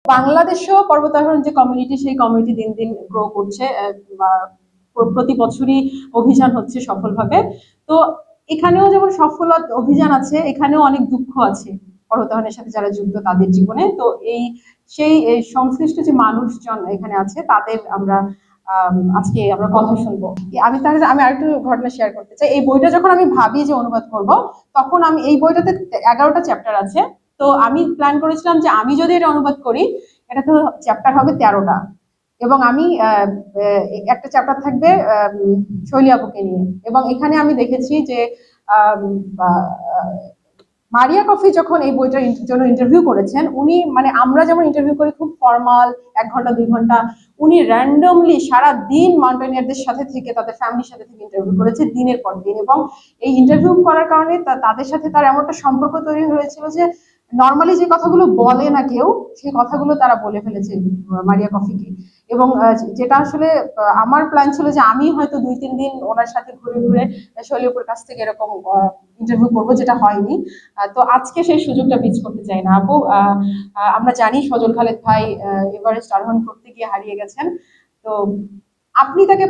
বাংলাদেশেও পর্বতারোহণ যে কমিউনিটি, সেই কমিউনিটি দিন দিন গ্রো করছে, প্রতি বছরই অভিযান হচ্ছে সফলভাবে। তো এখানেও যেমন সফল অভিযান আছে, এখানেও অনেক দুঃখ আছে পর্বতারোহণের সাথে যারা যুক্ত তাদের জীবনে। তো সেই সংশ্লিষ্ট যে মানুষজন এখানে আছে তাদের আমরা আজকে আমরা কথা শুনবো। আমি আরেকটু ঘটনা শেয়ার করতে চাই। এই বইটা যখন আমি ভাবি যে অনুবাদ করব, তখন আমি এই বইটাতে 11টা চ্যাপ্টার আছে। তো আমি প্ল্যান করেছিলাম যে আমি যদি এটা অনুবাদ করি, এটা তো চ্যাপ্টার হবে 13টা, এবং আমি একটা চ্যাপ্টার থাকবে শৈলী আপুকে নিয়ে। এবং এখানে আমি দেখেছি যে মারিয়া কফি যখন এই বইটার জন্য ইন্টারভিউ করেছেন, উনি মানে আমরা যেমন ইন্টারভিউ করি খুব ফর্মাল 1 ঘন্টা 2 ঘন্টা, উনি র্যান্ডমলি সারা দিন মাউন্টেনিয়ারদের সাথে থেকে, তাদের ফ্যামিলির সাথে থেকে ইন্টারভিউ করেছে দিনের পর দিন। এবং এই ইন্টারভিউ করার কারণে তাদের সাথে তার এমন একটা সম্পর্ক তৈরি হয়েছিল যে নর্মালি যে কথাগুলো বলে না কেউ, সেই কথাগুলো তারা বলে ফেলেছে মারিয়া কফিকে। এবং যেটা আসলে আমার প্ল্যান ছিল যে আমি হয়তো 2-3 দিন ওনার সাথে ঘুরে ঘুরে শৈলীপুর কাছ থেকে এরকম ইন্টারভিউ করবো, যেটা হয়নি। তো আজকে সেই সুযোগটা মিস করতে চাই না আপু। আমরা জানি সজল খালেদ ভাই এভারেস্ট আরোহণ করতে গিয়ে হারিয়ে গেছেন। তো আপনি তাকে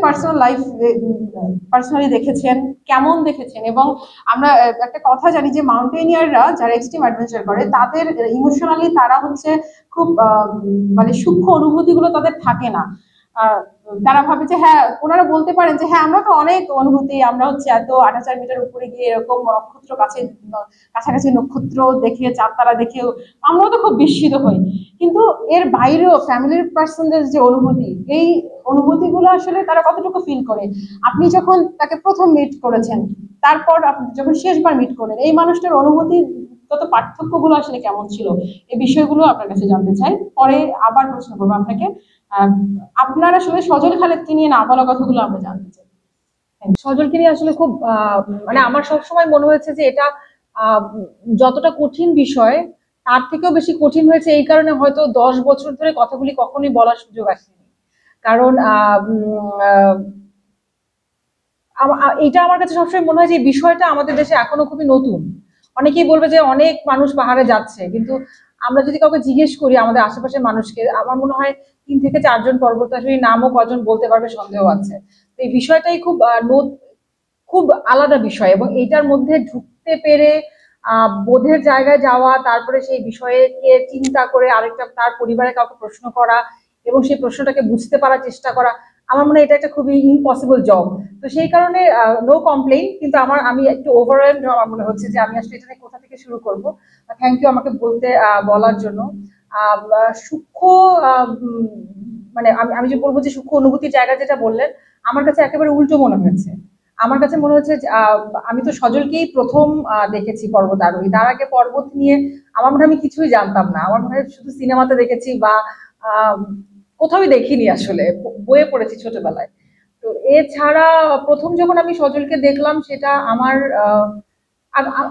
পার্সোনালি দেখেছেন, কেমন দেখেছেন? এবং আমরা একটা কথা জানি যে মাউন্টেনিয়াররা যারা এক্সট্রিম অ্যাডভেঞ্চার করে, তাদের ইমোশনালি তারা হচ্ছে খুব মানে সূক্ষ্ম অনুভূতিগুলো তাদের থাকে না। তারা ভাবে যে হ্যাঁ, ওনারা বলতে পারেন যে হ্যাঁ আমরা তো অনেক অনুভূতি, আমরা হচ্ছে এত 8000 মিটার উপরে গিয়ে এরকম নক্ষত্র কাছাকাছি নক্ষত্র দেখে, চাঁদ তারা দেখেও আমরাও তো খুব বিস্মিত হই। কিন্তু এর বাইরেও ফ্যামিলির পার্সনদের যে অনুভূতি, এই অনুভূতিগুলো আসলে তারা কতটুকু ফিল করে। আপনি যখন তাকে প্রথম মিট করেছেন, তারপর আপনি যখন শেষবার মিট করেন, এই মানুষটার অনুভূতি কত পার্থক্যগুলো আসলে কেমন ছিল, এই বিষয়গুলো আপনার কাছে জানতে চাই। পরে আবার প্রশ্ন করবো আপনাকে, আপনার আসলে সজল খালেদকে নিয়ে না বলা কথাগুলো আমরা জানতে চাই। সজলকে নিয়ে আসলে খুব মানে আমার সবসময় মনে হয়েছে যে এটা যতটা কঠিন বিষয়, তার থেকেও বেশি কঠিন হয়েছে এই কারণে হয়তো 10 বছর ধরে কথাগুলি কখনোই বলার সুযোগ আসেনি। কারণ এটা আমার কাছে সবসময় মনে হয় যে বিষয়টা আমাদের দেশে এখনো খুবই নতুন। অনেকেই বলবে যে অনেক মানুষ পাহাড়ে যাচ্ছে, কিন্তু আমরা যদি কাউকে জিজ্ঞেস করি আমাদের আশেপাশের মানুষকে, আমার মনে হয় 3 থেকে 4 জন পর্বতারোহীর নামও কজন বলতে পারবে সন্দেহ আছে। তো এই বিষয়টাই খুব খুব আলাদা বিষয়, এবং এইটার মধ্যে ঢুকতে পেরে বোধের জায়গায় যাওয়া, তারপরে সেই বিষয়কে চিন্তা করে আরেকটা তার পরিবারের কাউকে প্রশ্ন করা এবং সেই প্রশ্নটাকে বুঝতে পারার চেষ্টা করা, আমার মনে হয় এটা একটা খুবই ইম্পসিবল জব। তো সেই কারণে নো কমপ্লেইন, কিন্তু আমি একটু ওভারওয়েলড আমার মনে হচ্ছে যে আমি আসলে এটা নিয়ে কোথা থেকে শুরু করব। থ্যাংক ইউ আমাকে বলার জন্য। সূক্ষ্ম মানে আমি যে বলবো যে সূক্ষ্ম অনুভূতির জায়গা যেটা বললেন, আমার কাছে একেবারে উল্টো মনে হয়েছে। আমার কাছে মনে হচ্ছে আমি তো সজলকেই প্রথম দেখেছি পর্বত আরোহী, তার আগে পর্বত নিয়ে আমার মনে হয় আমি কিছুই জানতাম না। আমার মনে হয় শুধু সিনেমাতে দেখেছি বা কোথাও দেখিনি, আসলে বইয়ে পড়েছি ছোটবেলায়। তো এছাড়া প্রথম যখন আমি সজলকে দেখলাম, সেটা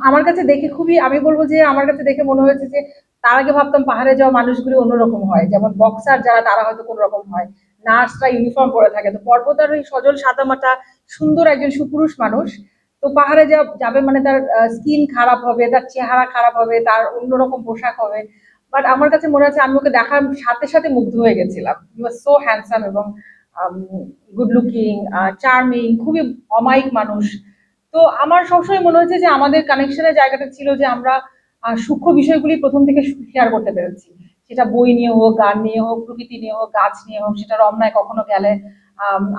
আমার কাছে দেখে খুবই, আমি বলবো যে আমার কাছে দেখে মনে হয়েছে যে তার আগে ভাবতাম পাহাড়ে যাওয়া মানুষগুলি অন্যরকম হয়, যেমন বক্সার যারা তারা হয়তো কোন রকম হয়, নার্সরা ইউনিফর্ম পরে থাকে। তো পর্বতারোহী সজল সাদামাটা সুন্দর একজন সুপুরুষ মানুষ। তো পাহাড়ে যাবে মানে তার স্কিন খারাপ হবে, তার চেহারা খারাপ হবে, তার অন্যরকম পোশাক হবে। বাট আমার কাছে মনে হচ্ছে আমি ওকে দেখার সাথে সাথে মুগ্ধ হয়ে গেছিলাম। হি ওয়াজ সো হ্যান্ডসাম এবং গুড লুকিং, চার্মিং, খুবই অমায়িক মানুষ। তো আমার সবসময় মনে হয়েছে যে আমাদের কানেকশনের জায়গাটা ছিল যে আমরা সূক্ষ্ম বিষয়গুলি প্রথম থেকে শেয়ার করতে পেরেছি, সেটা বই নিয়ে হোক, গান নিয়ে হোক, প্রকৃতি নিয়ে হোক, গাছ নিয়ে হোক। সেটা রমনায় কখনো গেলে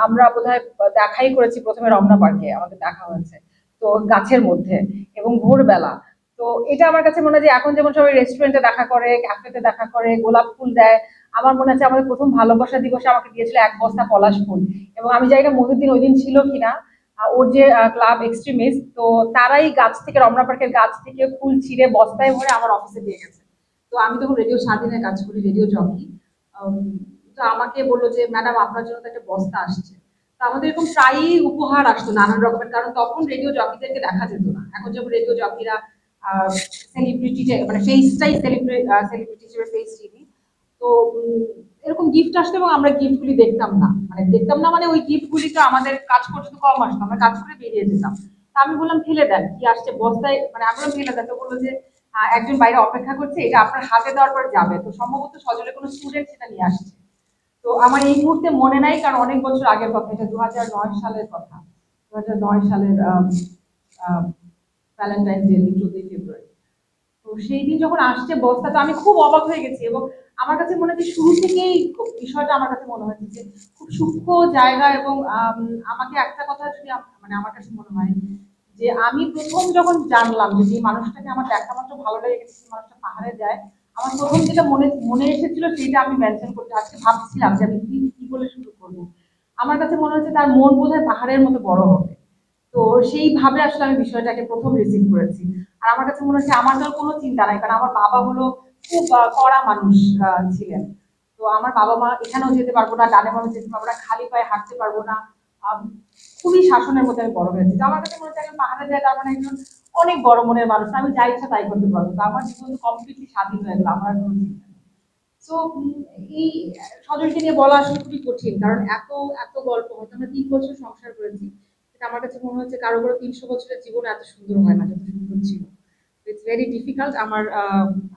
আমরা বোধহয় দেখাই করেছি, প্রথমে রমনা পার্কে আমাদের দেখা হয়েছে, তো গাছের মধ্যে এবং ভোরবেলা। তো এটা আমার কাছে মনে হয় যে এখন যেমন সবাই রেস্টুরেন্টে দেখা করে, ক্যাফেতে দেখা করে, গোলাপ ফুল দেয়, আমার মনে হচ্ছে আমাদের প্রথম ভালোবাসা দিবসে আমাকে দিয়েছিল 1 বস্তা পলাশ ফুল। এবং আমি জানি না মহিউদ্দিন ওই দিন ছিল কিনা, ওর যে ক্লাব এক্সট্রিমিস্ট, তো তারাই গাছ থেকে, রমনা পার্কের গাছ থেকে ফুল ছিঁড়ে বস্তায় ভরে আমার অফিসে দিয়ে গেছে। তো আমি তখন রেডিও স্বাধীনের কাজ করি, রেডিও জকি। তো আমাকে বললো যে ম্যাডাম আপনার জন্য তো একটা বস্তা আসছে। তো আমাদের এরকম প্রায়ই উপহার আসতো নানান রকমের, কারণ তখন রেডিও জকিদেরকে দেখা যেত না। এখন যেমন রেডিও জকিরা সেলিব্রিটি, মানে ফেসটাই সেলিব্রিটি হিসেবে ফেস চিনি। তো এরকম গিফট আসতো এবং আমরা গিফটগুলি দেখতাম না, মানে ওই গিফটগুলি তো আমাদের কাজ করতে কম আসতো, আমরা কাজ করে বেরিয়ে যেতাম। তা আমি বললাম ফেলে দেন, কি আসছে বস্তায়, মানে আমি বললাম ফেলে দেন। তো বললো যে একজন বাইরে অপেক্ষা করছে, এটা আপনার হাতে দেওয়ার পর যাবে। তো সম্ভবত সজলের কোনো স্টুডেন্ট সেটা নিয়ে আসছে। তো আমার এই মুহূর্তে মনে নাই, কারণ অনেক বছর আগের কথা, এটা 2009 সালের কথা। 2009 সালের ভ্যালেন্টাইন ডে, 14 ফেব্রুয়ারি। তো সেই দিন যখন আসছে বস্তা, তো আমি খুব অবাক হয়ে গেছি। এবং আমার কাছে মনে হচ্ছে শুরু থেকেই বিষয়টা আমার কাছে মনে হচ্ছে যে খুব সূক্ষ্ম জায়গা। এবং আমাকে একটা কথা যদি মানে আমার কাছে মনে হয় যে আমি প্রথম যখন জানলাম যে মানুষটাকে আমার দেখা মাত্র ভালো লেগে গেছে, মানুষটা পাহাড়ে যায়, আমার প্রথম যেটা মনে মনে এসেছিল সেটা আমি মেনশন করতে আজকে ভাবছিলাম যে আমি কি কি বলে শুরু করবো। আমার কাছে মনে হচ্ছে তার মন বোধহয় পাহাড়ের মতো বড় হবে। তো সেইভাবে আসলে আমি বিষয়টাকে প্রথম রিসিভ করেছি। আর আমার কাছে মনে হচ্ছে আমার তো কোনো চিন্তা নাই, কারণ আমার বাবা হলো খুব কড়া মানুষ ছিলেন। তো আমার বাবা মা এখানেও যেতে পারবো না, ডানে বামে যেতে পারবো না, খালি পায়ে হাঁটতে পারবো না, খুবই শাসনের মধ্যে আমি বড় হয়েছি। তো আমার কাছে মনে হচ্ছে একজন পাহাড়ে যায় তার মানে একজন অনেক বড় মনের মানুষ, আমি যা ইচ্ছা তাই করতে পারবো। তো আমার জীবন কমপ্লিটলি স্বাধীন হয়ে গেল, আমার কোনো চিন্তা নেই। তো এই সজলকে নিয়ে বলা আসলে খুবই কঠিন, কারণ এত এত গল্প। হয়তো আমরা 3 বছর সংসার করেছি, এটা আমার কাছে মনে হচ্ছে কারো কারো 300 বছরের জীবন এত সুন্দর হয় না যত সুন্দর ছিল। It's very difficult. আমার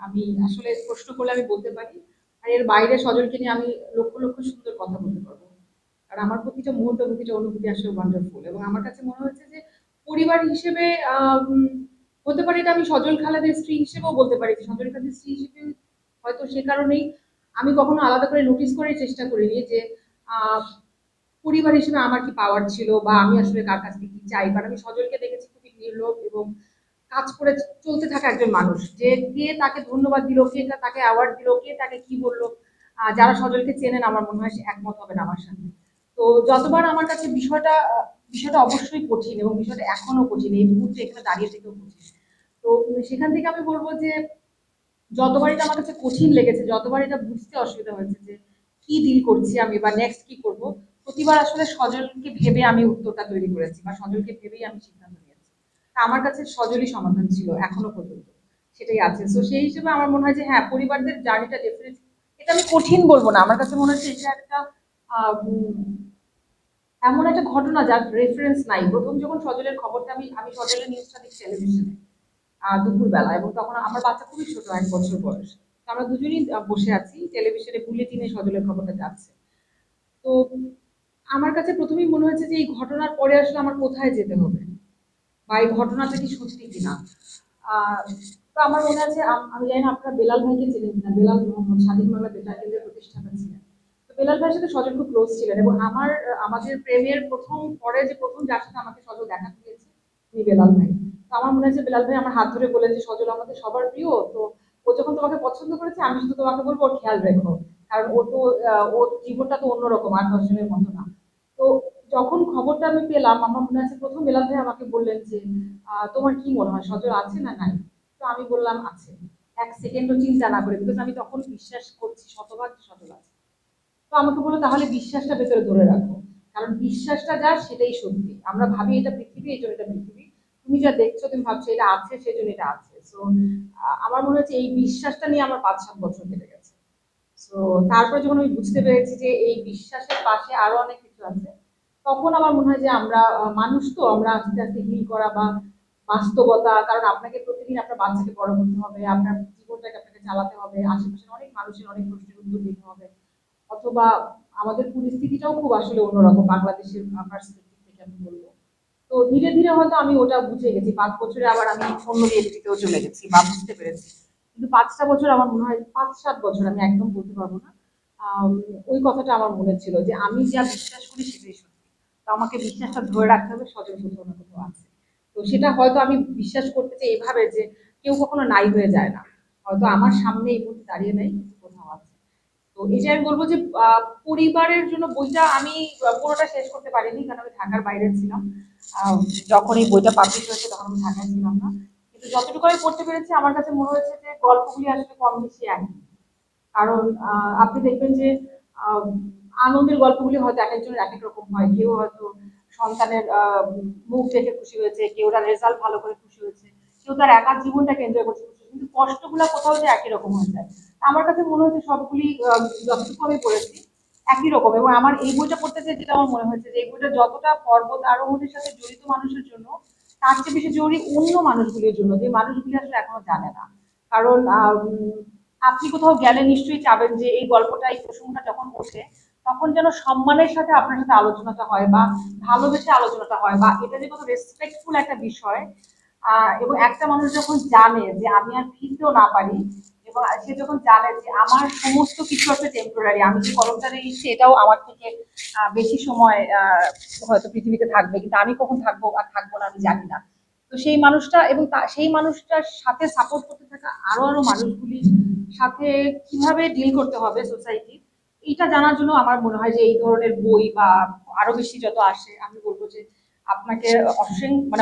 আমি আসলে প্রশ্ন করলে আমি বলতে পারি, আর এর বাইরে সজলকে নিয়ে আমি লক্ষ লক্ষ সুন্দর কথা বলতে পারবো। আর আমার প্রতিটা মুহূর্ত, প্রতিটা অনুভূতি আসলে ওয়ান্ডারফুল। এবং আমার কাছে মনে হচ্ছে যে পরিবার হিসেবে হতে পারে, এটা আমি সজল খালেদের স্ত্রী হিসেবেও বলতে পারি যে সজল খালেদের স্ত্রী হিসেবে হয়তো সে কারণেই আমি কখনো আলাদা করে নোটিস করার চেষ্টা করিনি যে আহ পরিবার হিসেবে আমার কি পাওয়ার ছিল, বা আমি আসলে কার কাছ থেকে কি চাই। কারণ আমি সজলকে দেখেছি খুবই নির্লোভ এবং কাজ করে চলতে থাকা একজন মানুষ, যে কে তাকে ধন্যবাদ দিল, কে তাকে অ্যাওয়ার্ড দিল, কে তাকে কি বললো। যারা সজলকে চেনেন আমার মনে হয় সে একমত হবেন আমার সাথে। তো যতবার আমার কাছে বিষয়টা অবশ্যই কঠিন, এবং বিষয়টা এখনো কঠিন, এই মুহূর্তে এখানে দাঁড়িয়ে থেকেও কঠিন। তো সেখান থেকে আমি বলবো যে যতবার এটা আমার কাছে কঠিন লেগেছে, যতবার এটা বুঝতে অসুবিধা হয়েছে যে কি ডিল করছি আমি বা নেক্সট কি করব, প্রতিবার আসলে সজলকে ভেবে আমি উত্তরটা তৈরি করেছি, বা সজলকে ভেবেই আমি সিদ্ধান্ত নিয়েছি। তা আমার কাছে সজলই সমাধান ছিল এখনো পর্যন্ত, সেটাই আছে। তো সেই হিসেবে আমার মনে হয় যে হ্যাঁ, পরিবারদের জার্নিটা ডেফিনেটলি, এটা আমি কঠিন বলবো না, আমার কাছে মনে হচ্ছে এটা একটা এমন একটা ঘটনা যার রেফারেন্স নাই। প্রথম যখন সজলের খবরটা আমি আমি সজলের নিউজটা দেখি টেলিভিশনে দুপুরবেলা, এবং তখন আমার বাচ্চা খুবই ছোট, 1 বছর বয়স। তো আমরা দুজনই বসে আছি, টেলিভিশনে বুলেটিনে সজলের খবরটা যাচ্ছে। তো আমার কাছে প্রথমেই মনে হয়েছে যে এই ঘটনার পরে আসলে আমার কোথায় যেতে হবে, বা এই ঘটনাটা কি সত্যি কিনা। আহ তো আমার মনে আছে, আমি জানি না আপনারা বেলাল ভাইকে চেনেন কিনা। বেলাল মোহাম্মদ স্বাধীন বাংলা বেতার কেন্দ্রের প্রতিষ্ঠাতা ছিলেন। তো বেলাল ভাইয়ের সাথে সজল খুব ক্লোজ ছিলেন, এবং আমাদের প্রেমের প্রথম পরে যে প্রথম যার সাথে আমাকে সজল দেখা দিয়েছে উনি বেলাল ভাই। তো আমার মনে হচ্ছে বেলাল ভাই আমার হাত ধরে বলেন যে সজল আমাদের সবার প্রিয়, তো ও যখন তোমাকে পছন্দ করেছে আমি শুধু তোমাকে বলবো ওর খেয়াল রেখো, কারণ ও তো ওর জীবনটা তো অন্যরকম, আর 10 জনের মতো না। তো যখন খবরটা আমি পেলাম, আমার মনে আছে প্রথম বেলাল ভাই আমাকে বললেন যে তোমার কি মনে হয় সজল আছে না নাই। তো আমি বললাম আছে। 1 সেকেন্ডও চিন্তা না করে, বিকজ আমি তখন বিশ্বাস করছি শতভাগ সজল আছে। তো আমাকে বললো তাহলে বিশ্বাসটা ভেতরে ধরে রাখো, কারণ বিশ্বাসটা যা সেটাই সত্যি। আমরা ভাবি এটা পৃথিবী, এই জন্য এটা পৃথিবী। তুমি যা দেখছো, তুমি ভাবছো এটা আছে, সেই জন্য এটা আছে। তো আমার মনে হচ্ছে এই বিশ্বাসটা নিয়ে আমার 5-7 বছর কেটে গেছে। তো তারপরে যখন আমি বুঝতে পেরেছি যে এই বিশ্বাসের পাশে আরো অনেক কিছু আছে, তখন আমার মনে হয় যে আমরা মানুষ, তো আমরা আস্তে আস্তে হিল করা বা বাস্তবতা, কারণ আপনাকে প্রতিদিন আপনার বাচ্চাকে বড় করতে হবে, আপনার জীবনটাকে আপনাকে চালাতে হবে, আশেপাশের অনেক মানুষের অনেক প্রশ্নের উত্তর দিতে হবে, অথবা আমাদের পরিস্থিতিটাও খুব আসলে অন্যরকম বাংলাদেশের পার্সপেক্টিভ থেকে আমি বলবো। তো ধীরে ধীরে হয়তো আমি ওটা বুঝে গেছি, 5 বছরে আবার আমি অন্য রিয়েলিটিতেও চলে গেছি বা বুঝতে পেরেছি। কিন্তু 5টা বছর আমার মনে হয়, 5-7 বছর আমি একদম বলতে পারবো না, ওই কথাটা আমার মনে ছিল যে আমি যা বিশ্বাস করি সেটাই সত্যি। তো আমাকে বিশ্বাসটা ধরে রাখতে হবে, সজল কোথাও না কোথাও আছে। তো সেটা হয়তো আমি বিশ্বাস করতে চাই এভাবে যে কেউ কখনো নাই হয়ে যায় না, হয়তো আমার সামনে এই মুহূর্তে দাঁড়িয়ে নেই, কিন্তু কোথাও আছে। তো এটা আমি বলবো যে পরিবারের জন্য বইটা আমি পুরোটা শেষ করতে পারিনি, কারণ আমি ঢাকার বাইরে ছিলাম। আহ, যখন এই বইটা পাবলিশ হয়েছে তখন আমি ঢাকায় ছিলাম না। কিন্তু যতটুকু আমি পড়তে পেরেছি আমার কাছে মনে হয়েছে যে গল্পগুলি আসলে কম বেশি একই। কারণ আপনি দেখবেন যে আহ, আনন্দের গল্পগুলি হয়তো এক একজনের এক এক রকম হয়। কেউ হয়তো সন্তানের মুখ দেখে খুশি হয়েছে, কেউ তার রেজাল্ট ভালো করে খুশি হয়েছে, কেউ তার একার জীবনটাকে এনজয় করছে খুশি হয়েছে। কিন্তু কষ্টগুলো কোথাও যে একই রকম হয়ে যায়। আমার কাছে মনে হচ্ছে সবগুলি যতটুকু আমি পড়েছি একই রকম। এবং আমার এই বইটা পড়তে চেয়ে যেটা আমার মনে হয়েছে যে এই বইটা যতটা পর্বত আরোহণের সাথে জড়িত মানুষের জন্য, তার চেয়ে বেশি জরুরি অন্য মানুষগুলির জন্য, যে মানুষগুলি আসলে এখনো জানে না। কারণ আপনি কোথাও গেলে নিশ্চয়ই চাবেন যে এই গল্পটা, এই প্রসঙ্গটা যখন ওঠে তখন যেন সম্মানের সাথে আপনার সাথে আলোচনাটা হয়, বা ভালোবেসে আলোচনাটা হয়, বা এটা যে কত রেসপেক্টফুল একটা বিষয়। এবং একটা মানুষ যখন জানে যে আমি আর ফিরতেও না পারি, এবং সে যখন জানে যে আমার সমস্ত কিছু একটা টেম্পোরারি, আমি যে কলমটা রেখেছি এটাও আমার থেকে বেশি সময় হয়তো পৃথিবীতে থাকবে, কিন্তু আমি কখন থাকবো আর থাকবো না আমি জানি না। তো সেই মানুষটা এবং সেই মানুষটার সাথে সাপোর্ট করতে থাকা আরো আরো মানুষগুলির সাথে কিভাবে ডিল করতে হবে সোসাইটি, এইটা জানার জন্য আমার মনে হয় যে এই ধরনের বই বা আরো বেশি যত আসে, আমি বলবো যে আপনাকে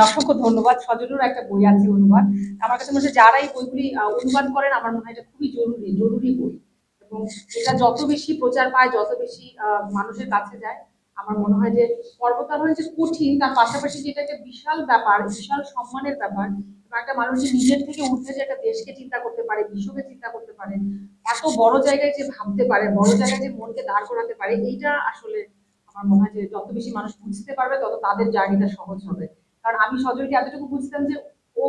অসংখ্য ধন্যবাদ। সজলেরও একটা বই আছে অনুবাদ, আমার কাছে মনে হয় যারা এই বইগুলি অনুবাদ করেন আমার মনে হয় এটা খুবই জরুরি জরুরি বই, এবং এটা যত বেশি প্রচার পায়, যত বেশি মানুষের কাছে যায়, আমার মনে হয় যে পর্বতারোহণ যে কঠিন তার পাশাপাশি যেটা একটা বিশাল ব্যাপার, বিশাল সম্মানের ব্যাপার, এবং একটা মানুষ যে নিজের থেকে উঠে যে একটা দেশকে চিন্তা করতে পারে, বিশ্বকে চিন্তা করতে পারে, এত বড় জায়গায় যে ভাবতে পারে, বড় জায়গায় যে মনকে দাঁড় করাতে পারে, এইটা আসলে আমার মনে হয় যে যত বেশি মানুষ বুঝতে পারবে তত তাদের জার্নিটা সহজ হবে। কারণ আমি সজলকে এতটুকু বুঝতাম যে ও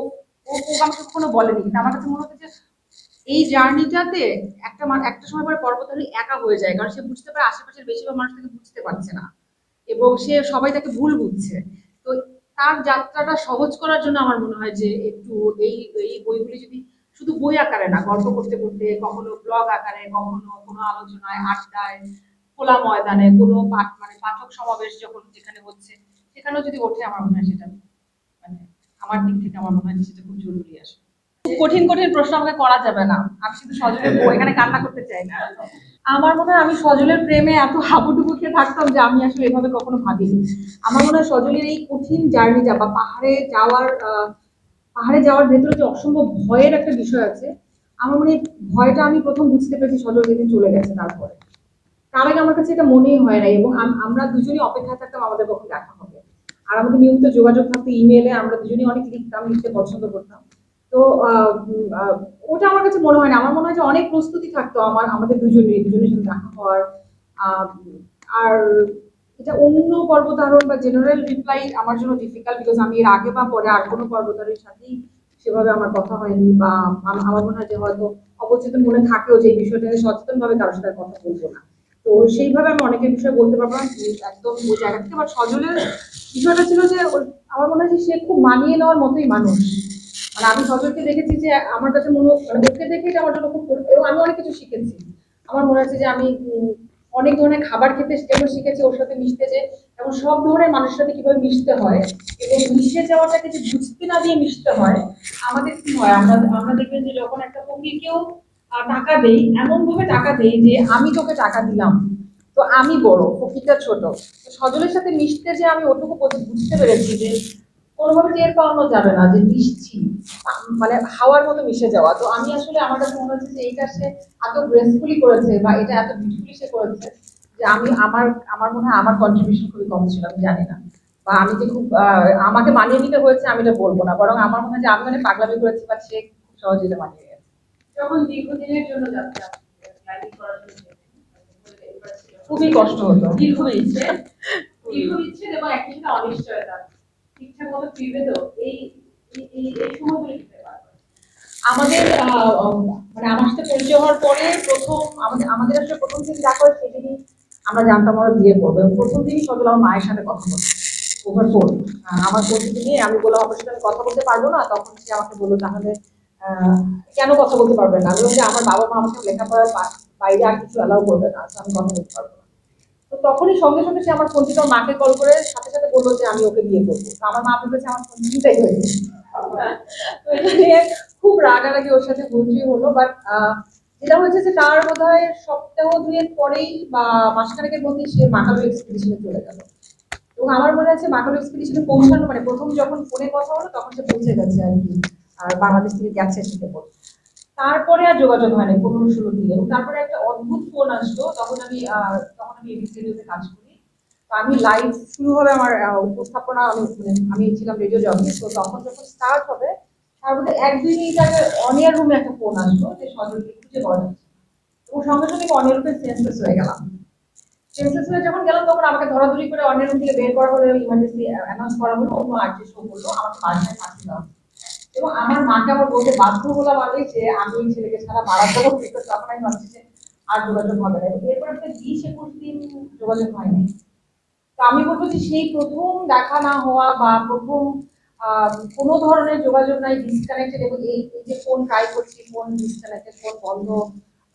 ও ও আমাকে কখনো বলেনি, কিন্তু আমার কাছে মনে হতো যে এই জার্নিটাতে একটা সময় পরে পর্বতারোহী একা হয়ে যায়, কারণ সে বুঝতে পারে আশেপাশের বেশিরভাগ মানুষ তাকে বুঝতে পারছে না, এবং সে সবাই তাকে ভুল বুঝছে। তো তার যাত্রাটা সহজ করার জন্য আমার মনে হয় যে একটু এই এই বইগুলি যদি শুধু বই আকারে না, গল্প করতে করতে, কখনো ব্লগ আকারে, কখনো কোনো আলোচনায়, আড্ডায়, খোলা ময়দানে, কোনো পাঠক সমাবেশ যখন যেখানে হচ্ছে সেখানেও যদি ওঠে, আমার মনে হয় সেটা মানে আমার দিক থেকে আমার মনে হয় যে সেটা খুব জরুরি আসে। কঠিন কঠিন প্রশ্ন আমাকে করা যাবে না, আমি শুধু সজলের বউ এখানে কান্না করতে চাই না। আমার মনে হয় আমি সজলের প্রেমে এত হাবুডুবু খেয়ে থাকতাম যে আমি আসলে এভাবে কখনো ভাবিনি। আমার মনে হয় সজলের এই কঠিন জার্নিটা বা পাহাড়ে যাওয়ার ভেতরে যে অসম্ভব ভয়ের একটা বিষয় আছে, আমার মনে হয় ভয়টা আমি প্রথম বুঝতে পেরেছি সজল যেদিন চলে গেছে। তারপরে তার আগে আমার কাছে এটা মনেই হয় নাই, এবং আমরা দুজনই অপেক্ষায় থাকতাম আমাদের কখন দেখা হবে। আর আমাদের নিয়মিত যোগাযোগ থাকতো ইমেলে, আমরা দুজনই অনেক লিখতাম, লিখতে পছন্দ করতাম। তো ওটা আমার কাছে মনে হয় না, আমার মনে হয় যে অনেক প্রস্তুতি থাকতো আমাদের দুজনের সাথে দেখা হওয়ার। আর এটা অন্য পর্বতারোহণ বা জেনারেল রিপ্লাই আমার জন্য ডিফিকাল্ট, বিকজ আমি এর আগে বা পরে আর কোনো পর্বতারোহীর সাথেই সেভাবে আমার কথা হয়নি, বা আমার মনে হয় যে হয়তো অবচেতন মনে থাকেও যে এই বিষয়টাকে সচেতন ভাবে কারোর সাথে কথা বলবো না। তো সেইভাবে আমি অনেকের বিষয়ে বলতে পারবো না একদম ওই জায়গা থেকে। বাট সজলের বিষয়টা ছিল যে আমার মনে হয় যে সে খুব মানিয়ে নেওয়ার মতোই মানুষ। আমি সজলকে দেখেছি যে আমার কাছে ওকে দেখে আমার জন্য খুব, এবং আমি অনেক কিছু শিখেছি। আমার মনে হচ্ছে যে আমি অনেক ধরনের খাবার খেতে যেমন শিখেছি, ওর সাথে মিশতে যে এবং সব ধরনের মানুষের সাথে কিভাবে মিশতে হয়, এবং মিশে যাওয়াটাকে যে বুঝতে না দিয়ে মিশতে হয়। আমাদের কি হয়, আমরা দেখবেন যে যখন একটা ফকিরকেও টাকা দেই, এমন ভাবে টাকা দেই যে আমি তোকে টাকা দিলাম, তো আমি বড়, ফকিরটা ছোট। সজলের সাথে মিশতে যে আমি ওটুকু বুঝতে পেরেছি যে কোনোভাবে টের পাওয়ানো যাবে না যে মিশছি, হাওয়ার মতো মিশে যাওয়া। তো আমি আসলে আমার কাছে মনে হচ্ছে যে এইটা সে এত গ্রেসফুলি করেছে বা এটা এত বিউটিফুলি সে করেছে যে আমার মনে হয় আমার কন্ট্রিবিউশন খুবই কম ছিল, আমি জানি না। বা আমি যে খুব আমাকে মানিয়ে নিতে হয়েছে আমি এটা বলবো না, বরং আমার মনে হয় যে আমি পাগলামি করেছি, বা সে খুব সহজে এটা মানিয়ে গেছে। যখন দীর্ঘদিনের জন্য যাত্রা খুবই কষ্ট হতো, দীর্ঘ ইচ্ছে এবং একই সাথে অনিশ্চয়তা, ঠিকঠাক মতো ফিরবে তো এই এই সময়গুলো দিতে পারবে। আমাদের আমার সাথে পরিচয় হওয়ার পরে আমাদের আসলে প্রথম দিন দেখা হয় সেদিনই আমরা জানতাম আমরা বিয়ে করবো, এবং প্রথম দিনই সজল আমার মায়ের সাথে কথা বলতো ওভার ফোন। আমার পরিচিতি নিয়ে আমি বললাম আপনার সাথে আমি কথা বলতে পারবো না, তখন সে আমাকে বললো তাহলে কেন কথা বলতে পারবেন না। আমি বলছি আমার বাবা মা আমাকে লেখাপড়ার বাইরে আর কিছু অ্যালাউ করবে না, আমি কথা বলতে পারবো না। তো তখনই সঙ্গে সঙ্গে সে আমার ফোন থেকে মাকে কল করে সাথে সাথে বললো যে আমি ওকে বিয়ে করবো। তো আমার মা ভেবেছে আমার ফোন চিন্তাই হয়েছে। তো এটা নিয়ে খুব রাগারাগি ওর সাথে বুঝিয়ে হলো। বাট যেটা হয়েছে যে তার বোধ হয় সপ্তাহ দুয়েক পরেই বা মাসখানেকের মধ্যেই সে মাকালো এক্সপিডিশনে চলে গেল। এবং আমার মনে আছে মাকালো এক্সপিডিশনে পৌঁছানো প্রথম যখন ফোনে কথা হলো তখন সে পৌঁছে গেছে আর কি, আর বাংলাদেশ থেকে গেছে সেটা বল। তারপরে আর যোগাযোগ হয়নি 15-16 দিন। এবং তারপরে একটা অদ্ভুত ফোন আসলো, তখন আমি এবিসি রেডিওতে কাজ করি। তো আমি লাইভ শুরু হবে আমার উপস্থাপনা, আমি ছিলাম রেডিও জকি। তো তখন যখন স্টার্ট হবে তার মধ্যে 1-2 মিনিট আগে অনিয়ার রুমে একটা ফোন আসলো যে সজলকে খুঁজে পাওয়া যাচ্ছে, এবং সঙ্গে সঙ্গে অনিয়ার রুমে সেন্সলেস হয়ে গেলাম। সেন্সলেস হয়ে যখন গেলাম তখন আমাকে ধরাধরি করে অনিয়ার রুম থেকে বের করা হলো, ইমার্জেন্সি অ্যানাউন্স করা হলো, অন্য আর্টিস্ট শো করলো, আমাকে বাসায় পাঠিয়ে দেওয়া। এবং আমার মাকে আমার বলতে বাধ্য হলাম আমি যে আমি এই ছেলেকে ছাড়া মারা যাবো, কিন্তু তখন আমি ভাবছি যে আর যোগাযোগ হবে না। এবং এরপর একটা 20-21 দিন যোগাযোগ হয়নি। তো আমি বলবো যে সেই প্রথম দেখা না হওয়া বা প্রথম কোনো ধরনের যোগাযোগ নাই, ডিসকানেক্টেড, এবং এই এই যে ফোন ট্রাই করছি, ফোন ডিসকানেক্টেড, ফোন বন্ধ,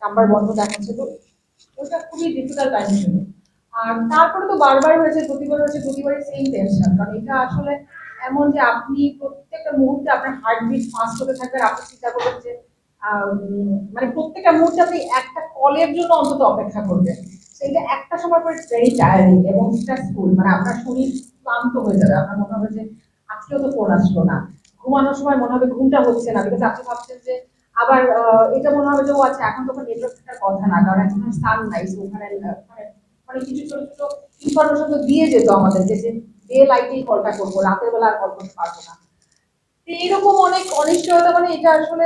নাম্বার বন্ধ দেখাচ্ছে, তো ওটা খুবই ডিফিকাল্ট টাইম ছিল। আর তারপরে তো বারবার হয়েছে, প্রতিবার হয়েছে, প্রতিবারই সেম টেনশন, কারণ এটা আসলে এমন যে আপনি প্রত্যেকটা মুহূর্তে আপনার হার্টবিট ফাস্ট হতে থাকবে, আর আপনি চিন্তা করবেন যে মানে প্রত্যেকটা মুহূর্তে আপনি একটা কলের জন্য অন্তত অপেক্ষা করবেন। সেটা একটা সময় পরে ভেরি টায়ারিং এবং স্ট্রেসফুল, মানে আপনার শরীর ক্লান্ত হয়ে যাবে, আপনার মনে হবে যে আজকেও তো ফোন আসলো না, ঘুমানোর সময় মনে হবে ঘুমটা হচ্ছে না, বিকজ আপনি ভাবছেন যে আবার এটা মনে হবে যে ও আচ্ছা এখন তখন নেটওয়ার্ক থাকার কথা না, কারণ এখন সান নাই, ওখানে মানে মানে কিছু ছোট ছোট ইনফরমেশন তো দিয়ে যেত আমাদের যে ডে লাইটেই কলটা করবো, রাতের বেলা আর কল করতে পারবো না। তো এইরকম অনেক অনিশ্চয়তা, মানে এটা আসলে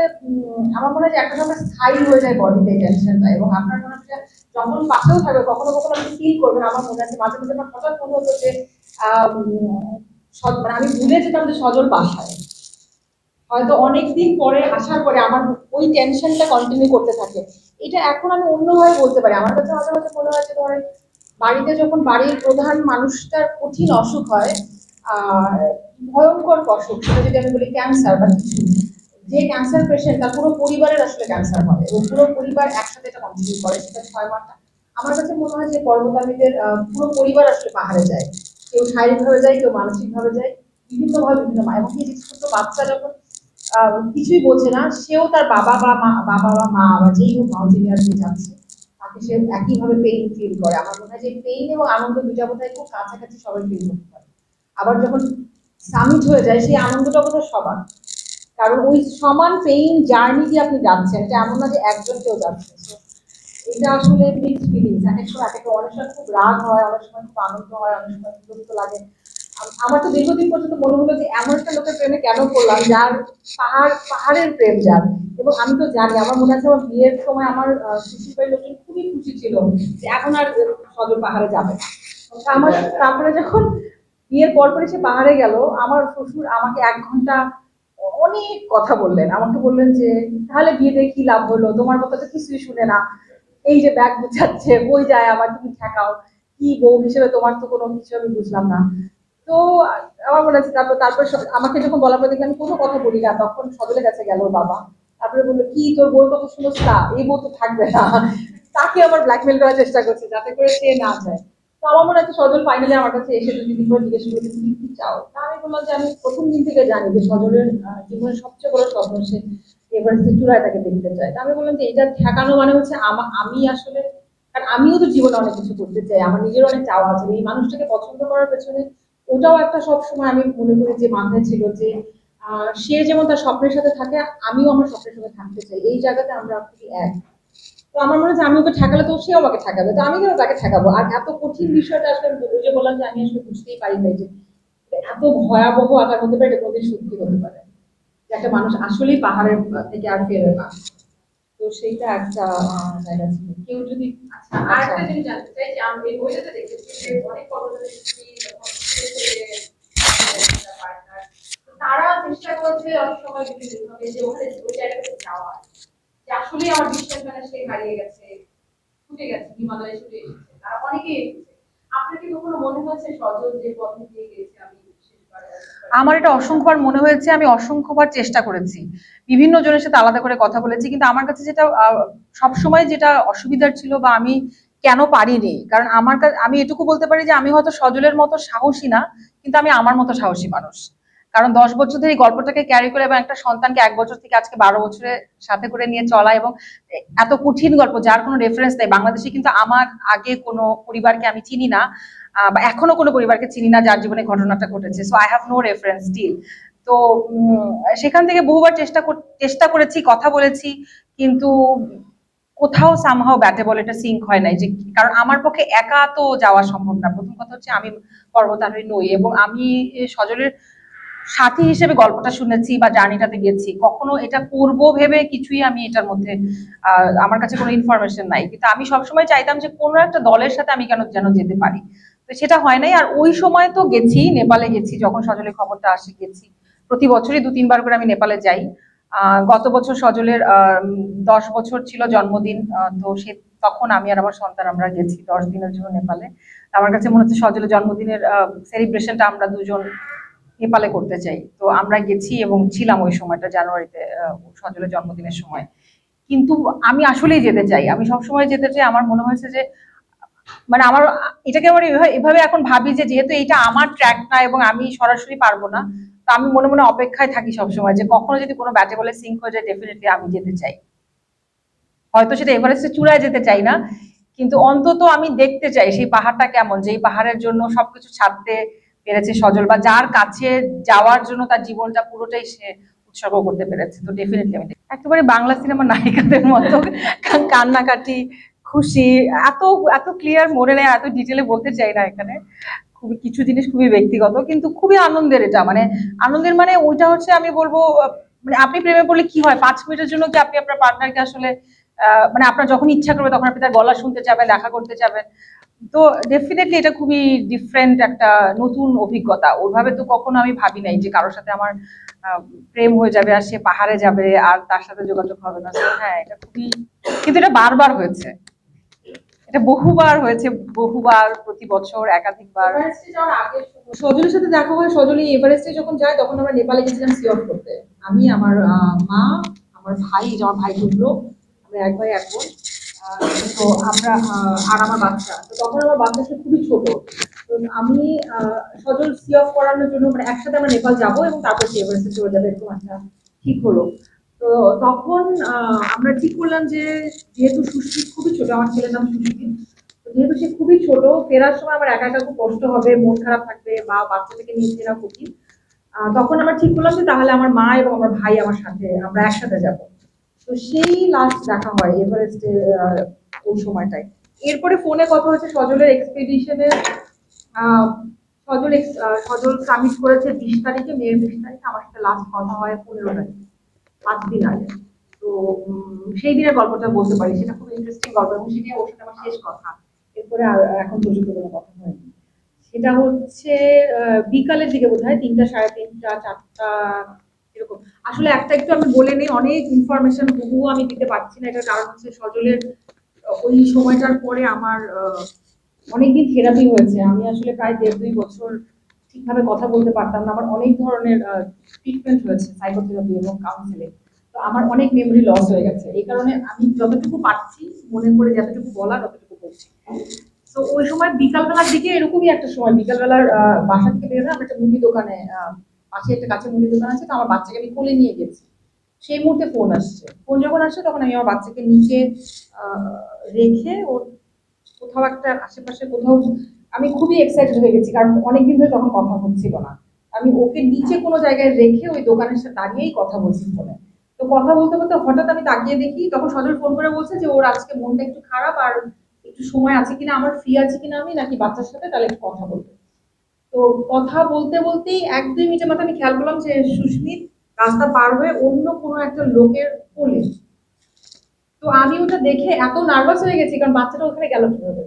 আমার মনে হয় যে একটা সময় স্থায়ী হয়ে যায় বডিতে টেনশনটা, এবং আপনার মনে হচ্ছে যখন পাশেও থাকবে কখনো কখনো আপনি ফিল করবেন, আমার মনে আছে মাঝে মাঝে আমার হঠাৎ মনে হতো যে মানে আমি ভুলে যেতাম যে সজল বাসায়, হয়তো অনেকদিন পরে আসার পরে আমার ওই টেনশনটা কন্টিনিউ করতে থাকে। এটা এখন আমি অন্যভাবে বলতে পারি, আমার কাছে মাঝে মাঝে মনে হয় যে ধরেন বাড়িতে যখন বাড়ির প্রধান মানুষটার কঠিন অসুখ হয়, আহ ভয়ঙ্কর অসুখ, সেটা যদি আমি বলি ক্যান্সার বা কিছু, যে ক্যান্সার পেশেন্ট তার পুরো পরিবারের আসলে ক্যান্সার হয় এবং পুরো পরিবার একসাথে এটা কন্টিনিউ করে, সেটা 6 মাস। আমার কাছে মনে হয় যে পর্বতারীদের পুরো পরিবার আসলে পাহাড়ে যায়, কেউ শারীরিকভাবে যায়, কেউ মানসিকভাবে যায়, বিভিন্নভাবে বিভিন্ন মা, এবং এই যে ছোট বাচ্চা যখন কিছুই বোঝে না, সেও তার বাবা বা মা বা যেই হোক মাউন্টেনিয়ার যে যাচ্ছে তাকে সে একইভাবে পেইন ফিল করে। আমার মনে হয় যে পেইন এবং আনন্দ দুটা বোধহয় খুব কাছাকাছি সবাই ফিল করতে পারে। আবার যখন সামিট হয়ে যায় সেই আনন্দটা বোধহয় সবার, কারণ ওই সমান পেইন জার্নি দিয়ে আপনি যাচ্ছেন, এটা এমন না যে একজন কেউ যাচ্ছে। এটা আসলে মিক্সড ফিলিংস, এক এক সময় এক এক, অনেক সময় খুব রাগ হয়, অনেক সময় খুব আনন্দ হয়, অনেক সময় বিরক্ত লাগে। আমার তো দীর্ঘদিন পর্যন্ত মনে হলো যে এমন একটা লোকের প্রেমে কেন পড়লাম যার পাহাড়ের প্রেম যার। এবং আমি তো জানি, আমার মনে আছে আমার বিয়ের সময় আমার শ্বশুর বাড়ির লোকজন খুবই খুশি ছিল যে এখন আর সজল পাহাড়ে যাবে না। আমার তারপরে যখন বিয়ের পরপরই সে পাহাড়ে গেল, আমার শ্বশুর আমাকে 1 ঘন্টা অনেক কথা বললেন, আমাকে বললেন যে তাহলে বিয়ে দিয়ে কি লাভ হলো, তোমার কথা তো কিছুই শুনে না, এই যে ব্যাগ গুছাচ্ছে বই যায়, আবার তুমি ঠেকাও, কি বউ হিসেবে তোমার তো কোনো কিছু আমি বুঝলাম না। তো আমার মনে আছে তারপর তারপর আমাকে যখন বলার পর দেখলাম আমি কোনো কথা বলি না, তখন সজলের কাছে গেল ওর বাবা, তারপরে বললো কি তোর বউর কথা শুনোস না, এই বউ তো থাকবে না, তাকে আবার ব্ল্যাকমেল করার চেষ্টা করছে যাতে করে সে না যায়। তো আমার মনে হচ্ছে সজল ফাইনালি আমার কাছে এসে 2 দিন পর জিজ্ঞেস করলো যে তুমি কি চাও। তা আমি বললাম যে আমি প্রথম দিন থেকে জানি যে সজলের জীবনের সবচেয়ে বড় স্বপ্ন সে এভারেস্টের চূড়ায় তাকে দেখতে চায়। তা আমি বললাম যে এটা ঠেকানো মানে হচ্ছে আমি আসলে, কারণ আমিও তো জীবনে অনেক কিছু করতে চাই, আমার নিজের অনেক চাওয়া আছে, এই মানুষটাকে পছন্দ করার পেছনে ওটাও একটা সবসময় আমি মনে করি যে মাথায় ছিল যে সে যেমন তার স্বপ্নের সাথে থাকে, আমিও আমার স্বপ্নের সাথে থাকতে চাই, এই জায়গাতে আমরা খুবই এক। তো আমার মনে হচ্ছে আমি ওকে ঠেকালে তো সেও আমাকে ঠেকাবে, তো আমি কেন তাকে ঠেকাবো। আর এত কঠিন বিষয়টা আসলে আমি ওই যে বললাম যে আমি আসলে বুঝতেই পারি না যে এত ভয়াবহ আকার হতে পারে, এটা কোনদিন সত্যি হতে পারে যে একটা মানুষ আসলেই পাহাড়ের থেকে আর ফেরে না। তো সেইটা একটা জায়গা ছিল। কেউ যদি আচ্ছা, আর একটা জিনিস জানতে চাই যে আমি এই বইটাতে দেখেছি যে অনেক পর্বতারোহী যখন পার্টনার, তারা চেষ্টা করছে অনেক সময় বিভিন্নভাবে যে ওখানে ওই জায়গাটাতে যাওয়ার, যে আসলে আমার বিশ্বাস মানে সে হারিয়ে গেছে, ছুটে গেছে, হিমালয়ে ছুটে এসেছে, তারা অনেকেই এসেছে। আপনার কি কখনো মনে হয়েছে সজল যে পথে দিয়ে গেছে আমি শেষবার? আমার এটা অসংখ্যবার মনে হয়েছে, আমি অসংখ্যবার চেষ্টা করেছি, বিভিন্ন জনের সাথে আলাদা করে কথা বলেছি, কিন্তু আমার কাছে যেটা সবসময় যেটা অসুবিধার ছিল বা আমি কেন পারিনি, কারণ আমার কাছে আমি এটুকু বলতে পারি যে আমি হয়তো সজলের মতো সাহসী না, কিন্তু আমি আমার মতো সাহসী মানুষ। কারণ 10 বছর ধরে এই গল্পটাকে ক্যারি করে এবং একটা সন্তানকে 1 বছর থেকে আজকে 12 বছরের সাথে করে নিয়ে চলা, এবং এত কঠিন গল্প যার কোনো রেফারেন্স নেই বাংলাদেশে, কিন্তু আমার আগে কোনো পরিবারকে আমি চিনি না, বা এখনো কোনো পরিবারকে চিনি না যার জীবনে ঘটনাটা ঘটেছে, so I have no reference still. তো সেখান থেকে বহুবার চেষ্টা করেছি, কথা বলেছি, কিন্তু কোথাও সামহাও ব্যাটে বল এটা সিঙ্ক হয় নাই, যে কারণ আমার পক্ষে একা তো যাওয়া সম্ভব না। প্রথম কথা হচ্ছে আমি পর্বতারোহী নই, এবং আমি সজলের সাথী হিসেবে গল্পটা শুনেছি বা জার্নিটাতে গেছি, কখনো এটা করবো ভেবে কিছুই আমি এটার মধ্যে আমার কাছে কোনো ইনফরমেশন নাই, কিন্তু আমি সবসময় চাইতাম যে কোনো একটা দলের সাথে আমি কেন যেন যেতে পারি। তো সেটা হয় নাই। আর ওই সময় তো গেছি, নেপালে গেছি, যখন সজলের খবরটা আসে গেছি, প্রতি বছরই 2-3 বার করে আমি নেপালে যাই। গত বছর সজলের 10 বছর ছিল জন্মদিন, তো সে তখন আমি আর আমার সন্তান আমরা গেছি 10 দিনের জন্য নেপালে। আমার কাছে মনে হচ্ছে সজলের জন্মদিনের সেলিব্রেশনটা আমরা দুজন নেপালে করতে চাই। তো আমরা গেছি এবং ছিলাম ওই সময়টা জানুয়ারিতে, সজলের জন্মদিনের সময়। কিন্তু আমি আসলেই যেতে চাই, আমি সবসময় যেতে চাই। আমার মনে হয়েছে যে মানে আমার এটাকে আমার এভাবে এখন ভাবি যে যেহেতু এটা আমার ট্র্যাক না এবং আমি সরাসরি পারবো না, তো আমি মনে মনে অপেক্ষায় থাকি সবসময় যে কখনো যদি কোনো ব্যাটে বলে সিঙ্ক হয়ে যায় ডেফিনেটলি আমি যেতে চাই। হয়তো সেটা এভারেস্টের চূড়ায় যেতে চাই না, কিন্তু অন্তত আমি দেখতে চাই সেই পাহাড়টা কেমন, যেই পাহাড়ের জন্য সবকিছু ছাড়তে পেরেছে সজল, বা যার কাছে যাওয়ার জন্য তার জীবনটা পুরোটাই সে উৎসর্গ করতে পেরেছে। তো ডেফিনেটলি আমি একেবারে বাংলা সিনেমার নায়িকাদের মতো কান্নাকাটি, খুশি, এত এত ক্লিয়ার মনে নেই, এত ডিটেলে বলতে চাই না এখানে। খুবই কিছু জিনিস খুবই ব্যক্তিগত, কিন্তু খুবই আনন্দের। এটা মানে আনন্দের মানে ওইটা হচ্ছে আমি বলবো মানে আপনি প্রেমে পড়লে কি হয়, 5 মিনিটের জন্য কি আপনি আপনার পার্টনারকে আসলে মানে আপনার যখন ইচ্ছা করবে তখন আপনি তার গলা শুনতে যাবেন, দেখা করতে যাবেন। তো ডেফিনেটলি এটা খুবই ডিফারেন্ট একটা নতুন অভিজ্ঞতা। ওইভাবে তো কখনো আমি ভাবি নাই যে কারোর সাথে আমার প্রেম হয়ে যাবে আর সে পাহাড়ে যাবে আর তার সাথে যোগাযোগ হবে না। হ্যাঁ, এটা খুবই, কিন্তু এটা বারবার হয়েছে, এটা বহুবার হয়েছে, বহুবার, প্রতি বছর একাধিকবার। সজলের সাথে দেখা হয়, সজলি এভারেস্টে যখন যায় তখন আমরা নেপালে গেছিলাম সি অফ করতে। আমি, আমার মা, আমার ভাই, আমার ভাই ঢুকলো, আমরা এক ভাই এক বোন। তো আমরা আর আমার বাচ্চা, তো তখন আমার বাচ্চা ছিল খুবই ছোট। তো আমি সজল সি অফ করানোর জন্য মানে একসাথে আমরা নেপাল যাবো এবং তারপর সে এভারেস্টে চলে যাবে, এরকম একটা ঠিক হলো। তো তখন আমরা ঠিক করলাম যে যেহেতু সুস্মিত খুবই ছোট, আমার ছেলের নাম সুস্মিত, যেহেতু সে খুবই ছোট, ফেরার সময় আমার একা একা খুব কষ্ট হবে, মন খারাপ থাকবে বা বাচ্চাটাকে নিয়ে ফেরা কঠিন। তখন আমরা ঠিক করলাম যে তাহলে আমার মা এবং আমার ভাই আমার সাথে, আমরা একসাথে যাব। তো সেই লাস্ট দেখা হয় এভারেস্টে ওই সময়টায়। এরপরে ফোনে কথা হচ্ছে সজলের এক্সপেডিশনের, সজল সামিট করেছে 20 তারিখে, মেয়ের 20 তারিখে, আমার সাথে লাস্ট কথা হয় 15 তারিখে, 5 দিন আগে। তো সেই দিনের গল্পটা বলতে পারি, সেটা খুব ইন্টারেস্টিং গল্প এবং সেটা ওর সাথে আমার শেষ কথা। এরপরে আর এখন পর্যন্ত কোনো কথা হয়নি। সেটা হচ্ছে বিকালের দিকে বোধ হয় 3টা, 3:30, 4টা এরকম। আসলে একটা একটু আমি বলে নিই, অনেক ইনফরমেশন বহু আমি দিতে পারছি না, এটার কারণ হচ্ছে সজলের ওই সময়টার পরে আমার অনেকদিন থেরাপি হয়েছে। আমি আসলে প্রায় 1.5-2 বছর ঠিকভাবে কথা বলতে পারতাম না। আমার অনেক ধরনের ট্রিটমেন্ট হয়েছে, সাইকোথেরাপি এবং কাউন্সিলিং। তো আমার অনেক মেমরি লস হয়ে গেছে, এই কারণে আমি যতটুকু পারছি মনে করে যতটুকু বলা ততটুকু বলছি। তো ওই সময় বিকালবেলার দিকে এরকমই একটা সময়, বিকালবেলার বাসা থেকে বের হয়ে আমরা একটা মুদি দোকানে, পাশে একটা কাছে মুদি দোকান আছে, তো আমার বাচ্চাকে আমি কোলে নিয়ে গেছি। সেই মুহূর্তে ফোন আসছে। ফোন যখন আসছে তখন আমি আমার বাচ্চাকে নিচে রেখে ওর কোথাও একটা আশেপাশে কোথাও, আমি খুবই এক্সাইটেড হয়ে গেছি কারণ অনেকদিন ধরে তখন কথা হচ্ছিল না। আমি ওকে নিচে কোনো জায়গায় রেখে ওই দোকানের সাথে দাঁড়িয়েই কথা বলছি ফোনে। তো কথা বলতে বলতে হঠাৎ আমি তাকিয়ে দেখি, তখন সজল ফোন করে বলছে যে ওর আজকে মনটা একটু খারাপ আর একটু সময় আছে কিনা, আমার ফ্রি আছে কিনা আমি, নাকি বাচ্চার সাথে, তাহলে একটু কথা বলবো। তো কথা বলতে বলতেই 1-2 মিনিটের মাথায় আমি খেয়াল করলাম যে সুস্মিত রাস্তা পার হয়ে অন্য কোনো একটা লোকের কোলে। তো আমি ওটা দেখে এত নার্ভাস হয়ে গেছি, কারণ বাচ্চাটা ওখানে গেল কিভাবে।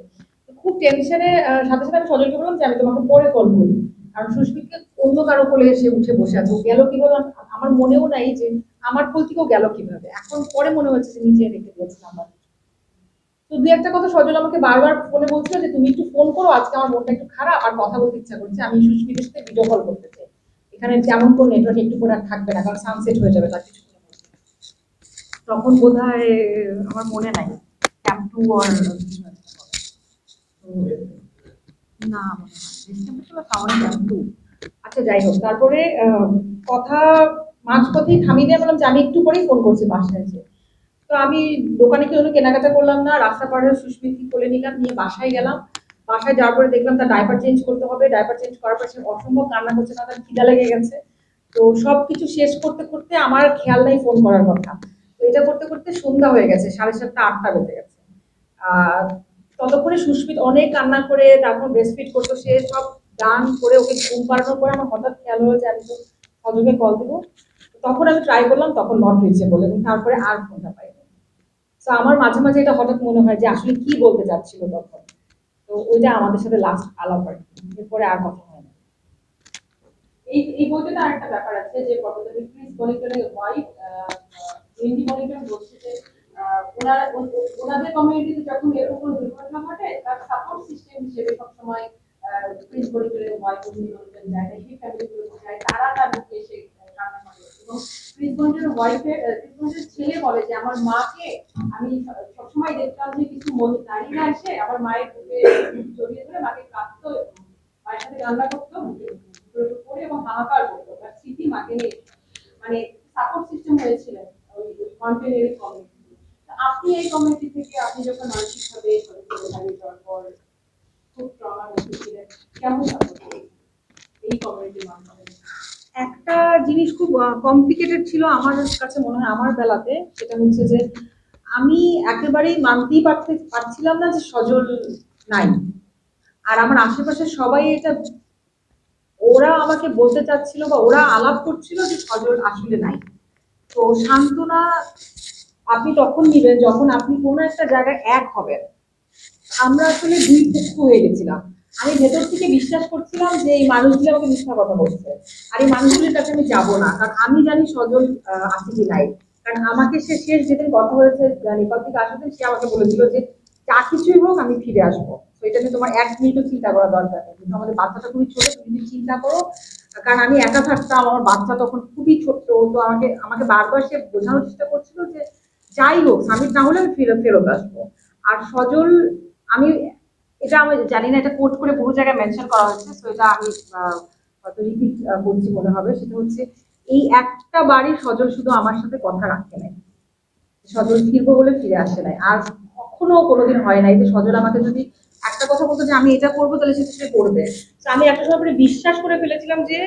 খুব টেনশনে সাথে সাথে আমি সজলকে বললাম যে আমি তোমাকে পরে কল করি, কারণ সুস্মিতকে অন্য কারো কোলে এসে উঠে বসে আছে, ও গেল কিভাবে আমার মনেও নাই যে আমার কোল থেকেও গেল কিভাবে। এখন পরে মনে হচ্ছে যে নিজে রেখে দিয়েছিলাম। তো দুই একটা কথা সজল আমাকে বারবার ফোনে বলছিল যে তুমি একটু ফোন করো, আজকে আমার মনটা একটু খারাপ আর কথা বলতে ইচ্ছা করছে, আমি সুস্মিতের সাথে ভিডিও কল করতে চাই। এখানে যেমন কোন নেটওয়ার্ক একটু করে আর থাকবে না, কারণ সানসেট হয়ে যাবে তার কিছু। তখন বোধ হয় আমার মনে নাই ক্যাম্প 2 আর না আচ্ছা যাই হোক, তারপরে কথা মাঝপথেই থামিয়ে দিয়ে বললাম যে আমি একটু পরেই ফোন করছি বাসায় এসে। তো আমি দোকানে কি কোনো কেনাকাটা করলাম না, রাস্তা পার হয়ে সুস্মিতকে কোলে নিলাম, নিয়ে বাসায় গেলাম। বাসায় যাওয়ার পরে দেখলাম তার ডাইপার চেঞ্জ করতে হবে, ডাইপার চেঞ্জ করার পর সে অসম্ভব কান্না করছে, না তার খিদা লেগে গেছে। তো সবকিছু শেষ করতে করতে আমার খেয়াল নাই ফোন করার কথা। তো এটা করতে করতে সন্ধ্যা হয়ে গেছে, 7:30, 8টা বেজে গেছে। ততক্ষণে সুস্মিত অনেক কান্না করে তারপর ব্রেস্টফিড করতো, সে সব গান করে ওকে ঘুম পাড়ানোর পরে আমার হঠাৎ খেয়াল হলো যে আমি তো সজলকে কল দেবো। তখন আমি ট্রাই করলাম, তখন নট রিচেবল, এবং তারপরে আর ফোনটা পাইনি। তো আমার মাঝে মাঝে এটা হঠাৎ মনে হয় যে আসলে কি বলতে চাচ্ছিল তখন। তো ওইটা আমাদের সাথে লাস্ট আলাপ আর কি, এরপরে আর কথা হয় না। এই বইটাতে আরেকটা ব্যাপার আছে যে ক্রিস বলিটনের ওয়াইফ উইন্ডি বলিটন বলছে যে ওনাদের কমিউনিটিতে যখন এরকম কোনো দুর্ঘটনা ঘটে তার সাপোর্ট সিস্টেম হিসেবে সবসময় ক্রিস বলিটনের ওয়াইফ উইন্ডি বলিটন যায় না, সেই ফ্যামিলিগুলো যায়, তারা তার মুখে এসে কান্না করে। এবং ক্রিস বলিটনের ওয়াইফের ক্রিস বলিটনের ছেলে বলে যে আমার মাকে আমি সবসময় দেখতাম যে কিছু নারীরা এসে আমার মায়ের বুকে জড়িয়ে ধরে মাকে কাঁদতো, মায়ের সাথে কান্না করতো করে এবং হাহাকার করতো, তার স্মৃতি মাকে নিয়ে মানে সাপোর্ট সিস্টেম হয়েছিলেন ওই কন্টেনারি কমিউনিটি। আপনি এই কমিউনিটি থেকে আপনি যখন মানসিকভাবে হারিয়ে যাওয়ার পর খুব ট্রমার মধ্যে ছিলেন, কেমন সাপোর্ট এই কমিউনিটির মাধ্যমে? একটা জিনিস খুব কমপ্লিকেটেড ছিল আমার কাছে মনে হয় আমার বেলাতে, সেটা হচ্ছে যে আমি একেবারেই মানতেই পারছিলাম না যে সজল নাই। আর আমার আশেপাশে সবাই এটা, ওরা আমাকে বলতে চাচ্ছিল বা ওরা আলাপ করছিল যে সজল আসলে নাই। তো সান্ত্বনা আপনি তখন নিবেন যখন আপনি কোনো একটা জায়গায় এক হবেন। আমরা আসলে দুই পক্ষ হয়ে গেছিলাম। আমি ভেতর থেকে বিশ্বাস করছিলাম যে এই মানুষগুলো আমাকে মিথ্যা কথা বলছে, আর এই মানুষগুলোর কাছে আমি যাবো না, কারণ আমি জানি সজল আছে কি নাই। কারণ আমাকে সে শেষ যেদিন কথা হয়েছে নেপাল থেকে আসার দিন, সে আমাকে বলেছিল যে যা কিছুই হোক আমি ফিরে আসবো, তো এটা নিয়ে তোমার এক মিনিটও চিন্তা করা দরকার নেই, কিন্তু আমাদের বাচ্চাটা খুবই ছোট, তুমি যদি চিন্তা করো। কারণ আমি একা থাকতাম, আমার বাচ্চা তখন খুবই ছোট, তো আমাকে আমাকে বারবার সে বোঝানোর চেষ্টা করছিল যে যাই হোক সামিট না হলে আমি ফেরত আসবো। আর সজল, আমি এটা আমি জানি না এটা কোট করে বহু জায়গায় মেনশন করা হয়েছে, তো এটা আমি হয়তো রিপিট করছি মনে হবে। সেটা হচ্ছে এই একটা বাড়ি সজল শুধু আমার সাথে কথা রাখে নাই, সজল ফিরবো বলে ফিরে আসে নাই। আর কখনো কোনোদিন হয় নাই যে সজল আমাকে যদি একটা কথা বলতো যে আমি এটা করবো তাহলে সেটা সে করবে। তো আমি একটা সময় পরে বিশ্বাস করে ফেলেছিলাম যে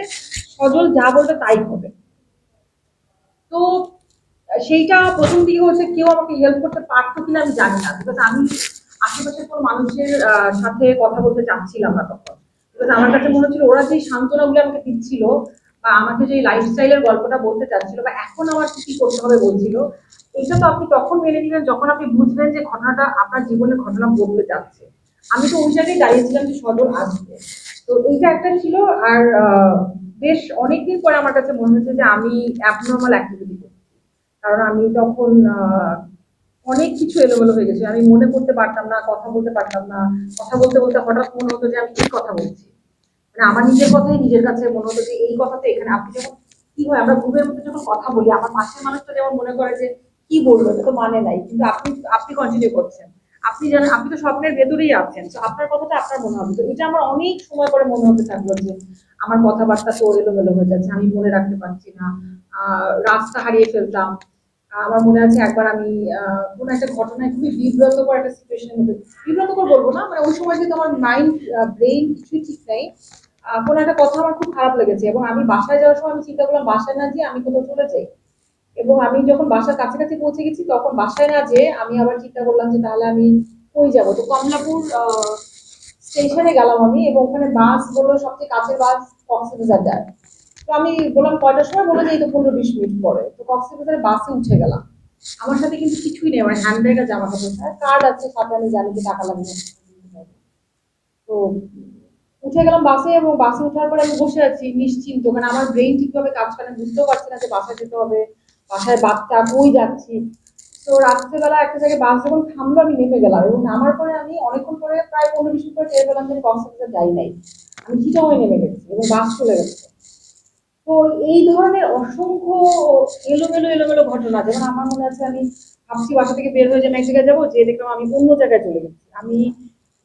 সজল যা বলবে তাই হবে। তো সেইটা প্রথম দিকে হচ্ছে কেউ আমাকে হেল্প করতে পারতো কিনা আমি জানি না, বিকজ আমি আশেপাশের কোনো মানুষের সাথে কথা বলতে চাচ্ছিলাম না তখন। বিকজ আমার কাছে মনে হচ্ছিল ওরা যে সান্ত্বনাগুলো আমাকে দিচ্ছিল বা আমাকে যে লাইফস্টাইলের গল্পটা বলতে চাচ্ছিল বা এখন আমার কি করতে হবে বলছিল, এটা তো আপনি তখন মেনে নিবেন যখন আপনি বুঝবেন যে ঘটনাটা আপনার জীবনে ঘটনা বদলে যাচ্ছে। আমি তো ওই জায়গায় দাঁড়িয়েছিলাম যে সজল আসবে, তো এইটা একটা ছিল। আর বেশ অনেকদিন পরে আমার কাছে মনে হচ্ছে যে আমি অ্যাবনর্মাল অ্যাক্টিভিটি করছি, কারণ আমি তখন অনেক কিছু এলোমেলো হয়ে গেছে, আমি মনে করতে পারতাম না, কথা বলতে পারতাম না। কথা বলতে বলতে হঠাৎ মনে হতো যে আমি কি কথা বলছি, মানে আমার নিজের কথাই নিজের কাছে মনে হতো যে এই কথা তো এখানে। আপনি যখন কি হয়, আমরা গ্রুপের মধ্যে যখন কথা বলি, আমার পাশের মানুষটা যেমন মনে করে যে কি বললো, এটা তো মানে নাই, কিন্তু আপনি আপনি কন্টিনিউ করছেন, আপনি জানেন আপনি তো স্বপ্নের ভেতরেই আছেন, তো আপনার কথাটা আপনার মনে হবে। তো এটা আমার অনেক সময় পরে মনে হতে থাকলো যে আমার কথাবার্তা তো এলোমেলো হয়ে যাচ্ছে, আমি মনে রাখতে পারছি না, রাস্তা হারিয়ে ফেলতাম। আমার মনে আছে একবার আমি কোনো একটা ঘটনায় খুবই বিব্রতকর একটা সিচুয়েশনের মধ্যে, বিব্রতকর বলবো না, মানে ওই সময় কিন্তু আমার মাইন্ড ব্রেইন কিছুই ঠিক নেই। কোনো একটা কথা আমার খুব খারাপ লেগেছে এবং আমি বাসায় যাওয়ার সময় আমি চিন্তা করলাম বাসায় না যেয়ে আমি কোথাও চলে যাই। এবং আমি যখন বাসার কাছাকাছি পৌঁছে গেছি তখন বাসায় না যেয়ে আমি আবার চিন্তা করলাম যে তাহলে আমি কই যাবো। তো কমলাপুর স্টেশনে গেলাম আমি, এবং ওখানে বাস বললো সবচেয়ে কাছের বাস কক্সবাজার যায়। তো আমি বললাম কয়টার সময়, বলে যে এই তো 15-20 মিনিট পরে। তো কক্সবাজারে বাসে উঠে গেলাম, আমার সাথে কিন্তু কিছুই নেই, আমার হ্যান্ড ব্যাগ আর জামা কাপড়, কার্ড আছে সাথে, আমি জানি যে টাকা লাগবে। তো উঠে গেলাম বাসে, এবং বাসে ওঠার পরে আমি বসে আছি নিশ্চিন্ত, কারণ আমার ব্রেইন ঠিকভাবে কাজ করে না, বুঝতেও পারছি না যে বাসায় যেতে হবে, বাসায় বাচ্চা, কই যাচ্ছি। তো রাত্রেবেলা একটা জায়গায় বাস যখন থামলো আমি নেমে গেলাম, এবং নামার পরে আমি অনেকক্ষণ পরে প্রায় 15-20 মিনিট পরে টের পেলাম যে আমি কক্সবাজার যাই নাই, আমি চিটাগংয়ে নেমে গেছি এবং বাস চলে গেছে। তো এই ধরনের অসংখ্য এলোমেলো এলোমেলো ঘটনা, যেমন আমার মনে আছে আমি ভাবছি বাসা থেকে বের হয়ে যে এক জায়গায় যাবো, যে দেখলাম আমি অন্য জায়গায় চলে গেছি, আমি